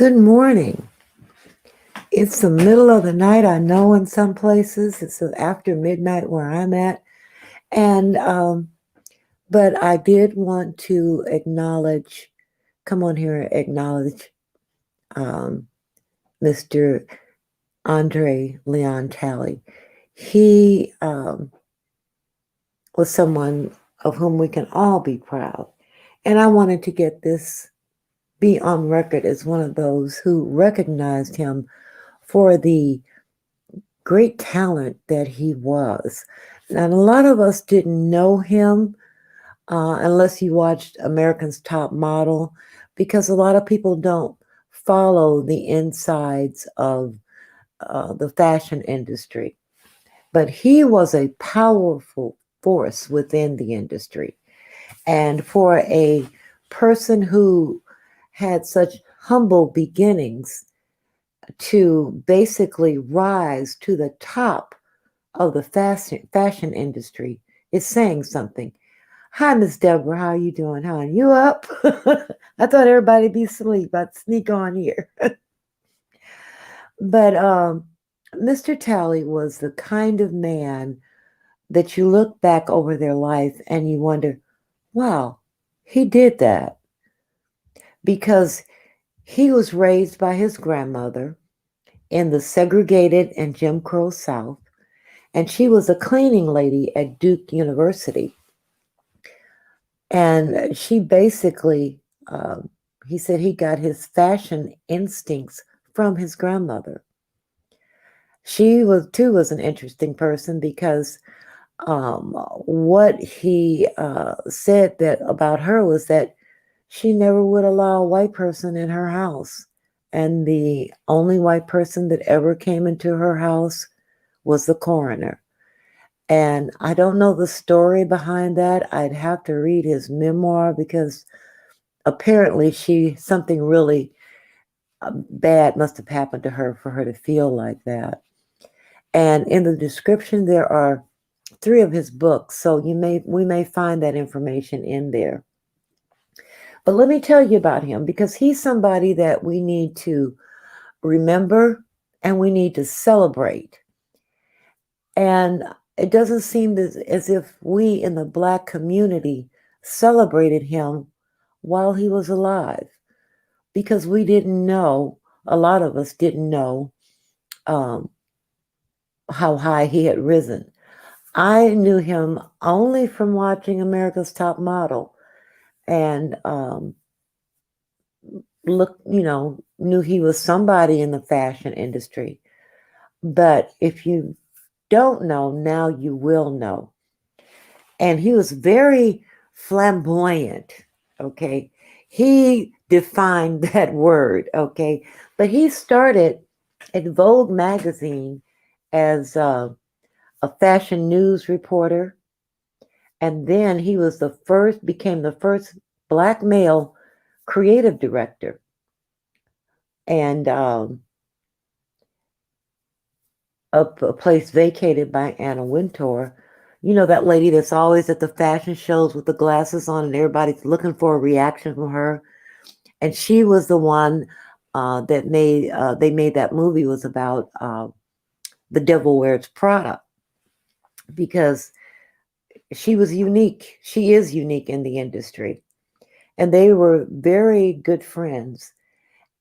Good morning. It's the middle of the night. I know in some places it's after midnight where I'm at. And, but I did want to acknowledge, come on here and acknowledge um, Mr. Andre Leon Talley. He was someone of whom we can all be proud. And I wanted to get this, be on record as one of those who recognized him for the great talent that he was. And a lot of us didn't know him unless you watched America's Top Model, because a lot of people don't follow the insides of the fashion industry. But he was a powerful force within the industry. And for a person who had such humble beginnings to basically rise to the top of the fashion industry is saying something. Hi, Miss Deborah. How are you doing, hon? You up? I thought everybody'd be asleep. I'd sneak on here. But Mr. Talley was the kind of man that you look back over their life and you wonder, wow, he did that. Because he was raised by his grandmother in the segregated and Jim Crow South, and she was a cleaning lady at Duke University. And she basically, he said he got his fashion instincts from his grandmother. She was too was an interesting person because what he said that about her was that she never would allow a white person in her house, and the only white person that ever came into her house was the coroner. And I don't know the story behind that. I'd have to read his memoir because apparently something really bad must have happened to her for her to feel like that. And in the description, there are 3 of his books, so we may find that information in there. But let me tell you about him because he's somebody that we need to remember and we need to celebrate. And it doesn't seem as if we in the Black community celebrated him while he was alive, because we didn't know, a lot of us didn't know how high he had risen. I knew him only from watching America's Top Model and knew he was somebody in the fashion industry. But if you don't know, now you will know. And he was very flamboyant, okay? He defined that word, okay? But he started at Vogue magazine as a fashion news reporter. And then he became the first Black male creative director. And a place vacated by Anna Wintour. You know, that lady that's always at the fashion shows with the glasses on and everybody's looking for a reaction from her. And she was the one that they made that movie was about The Devil Wears Prada, because she was unique. She is unique in the industry. And they were very good friends.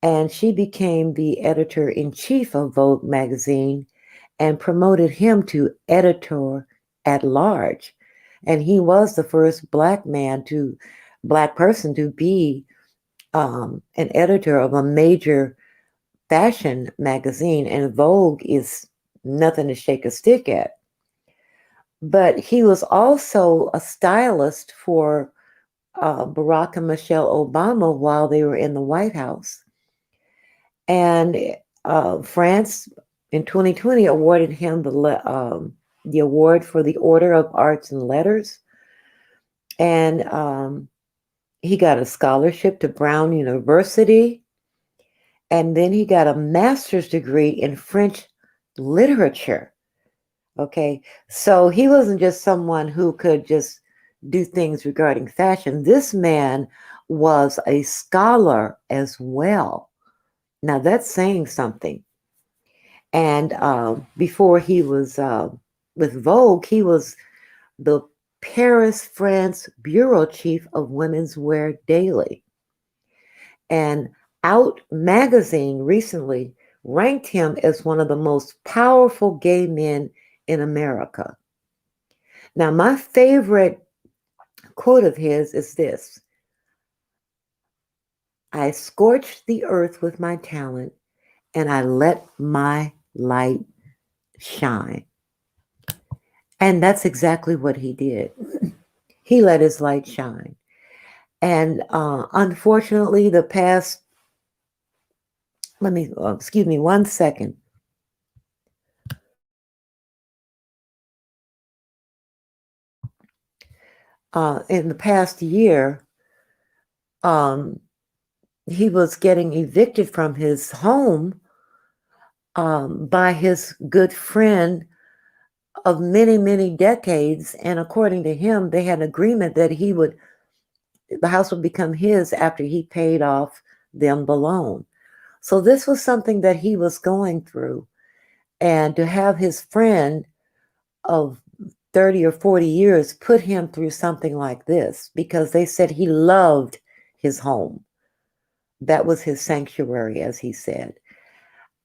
And she became the editor-in-chief of Vogue magazine and promoted him to editor at large. And he was the first Black person to be an editor of a major fashion magazine. And Vogue is nothing to shake a stick at. But he was also a stylist for Barack and Michelle Obama while they were in the White House. And France in 2020 awarded him the award for the Order of Arts and Letters. And he got a scholarship to Brown University. And then he got a master's degree in French literature. Okay, so he wasn't just someone who could just do things regarding fashion. This man was a scholar as well. Now that's saying something. And before he was with Vogue, he was the Paris, France bureau chief of Women's Wear Daily. And Out magazine recently ranked him as one of the most powerful gay men in America. Now, my favorite quote of his is this: I scorched the earth with my talent and I let my light shine. And that's exactly what he did. He let his light shine. And unfortunately, the past, excuse me 1 second. In the past year, um, he was getting evicted from his home by his good friend of many, many decades. And according to him, they had an agreement that the house would become his after he paid off them the loan. So this was something that he was going through. And to have his friend of 30 or 40 years put him through something like this, because they said he loved his home. That was his sanctuary, as he said.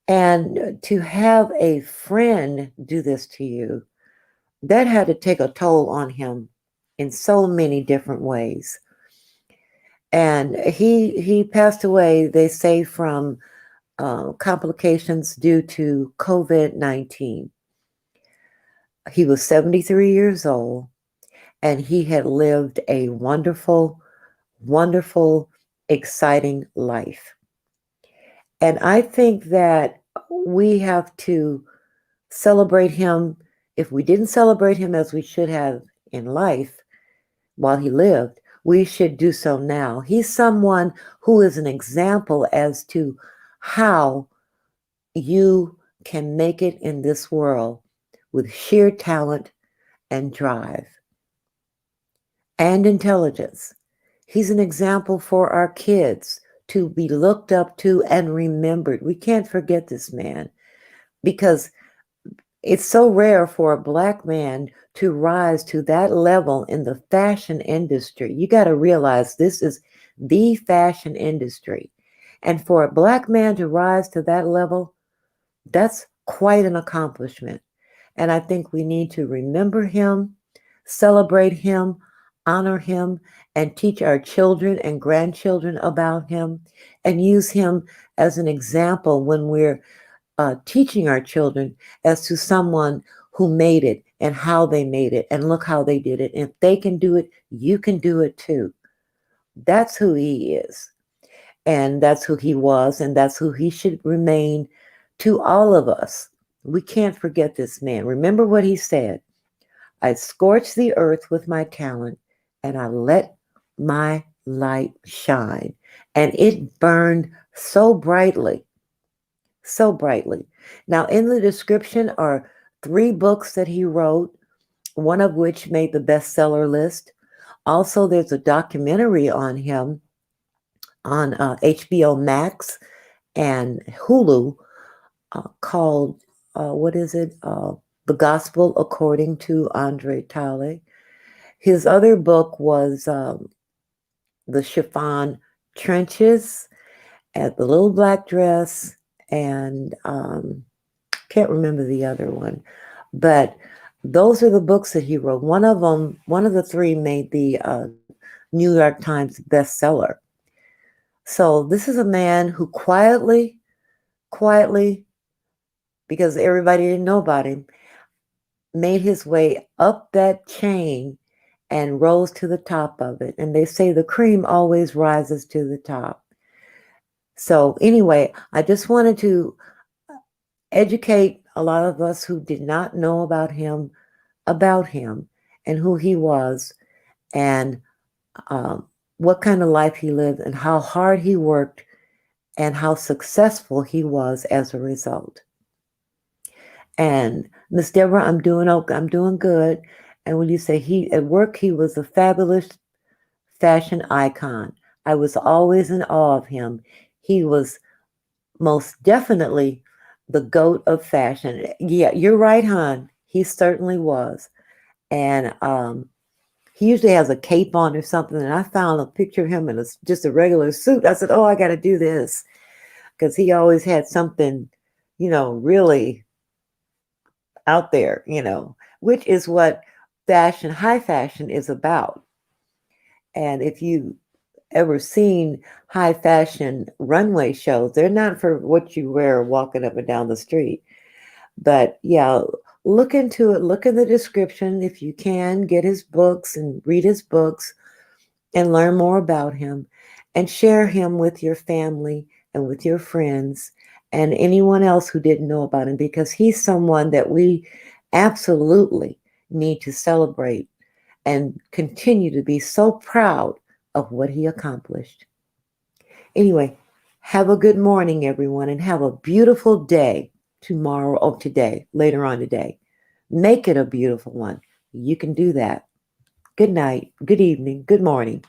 And to have a friend do this to you, that had to take a toll on him in so many different ways. And he passed away, they say, from complications due to COVID-19. He was 73 years old, and he had lived a wonderful, wonderful, exciting life. And I think that we have to celebrate him. If we didn't celebrate him as we should have in life while he lived, we should do so now. He's someone who is an example as to how you can make it in this world with sheer talent and drive and intelligence. He's an example for our kids to be looked up to and remembered. We can't forget this man, because it's so rare for a Black man to rise to that level in the fashion industry. You got to realize this is the fashion industry. And for a Black man to rise to that level, that's quite an accomplishment. And I think we need to remember him, celebrate him, honor him, and teach our children and grandchildren about him, and use him as an example when we're teaching our children as to someone who made it and how they made it, and look how they did it. And if they can do it, you can do it too. That's who he is, and that's who he was, and that's who he should remain to all of us. We can't forget this man. Remember what he said: I scorched the earth with my talent and I let my light shine. And it burned so brightly, so brightly. Now, in the description are 3 books that he wrote, one of which made the bestseller list. Also, there's a documentary on him on HBO Max and Hulu called, what is it? The Gospel According to Andre Talley. His other book was The Chiffon Trenches, and The Little Black Dress, and can't remember the other one. But those are the books that he wrote. One of them, one of the 3 made the New York Times bestseller. So this is a man who quietly, because everybody didn't know about him, made his way up that chain and rose to the top of it. And they say the cream always rises to the top. So anyway, I just wanted to educate a lot of us who did not know about him and who he was, and what kind of life he lived, and how hard he worked, and how successful he was as a result. And Miss Deborah, I'm doing okay. I'm doing good. And when you say he at work, he was a fabulous fashion icon. I was always in awe of him. He was most definitely the goat of fashion. Yeah, you're right, hon. He certainly was. And he usually has a cape on or something. And I found a picture of him in just a regular suit. I said, oh, I got to do this. Because he always had something, really out there, which is what fashion, high fashion is about. And if you ever seen high fashion runway shows, they're not for what you wear walking up and down the street. But yeah, look into it. Look in the description if you can. Get his books and read his books and learn more about him and share him with your family and with your friends and anyone else who didn't know about him, because he's someone that we absolutely need to celebrate and continue to be so proud of what he accomplished. Anyway, have a good morning, everyone, and have a beautiful day tomorrow or today, later on today. Make it a beautiful one. You can do that. Good night, good evening, good morning.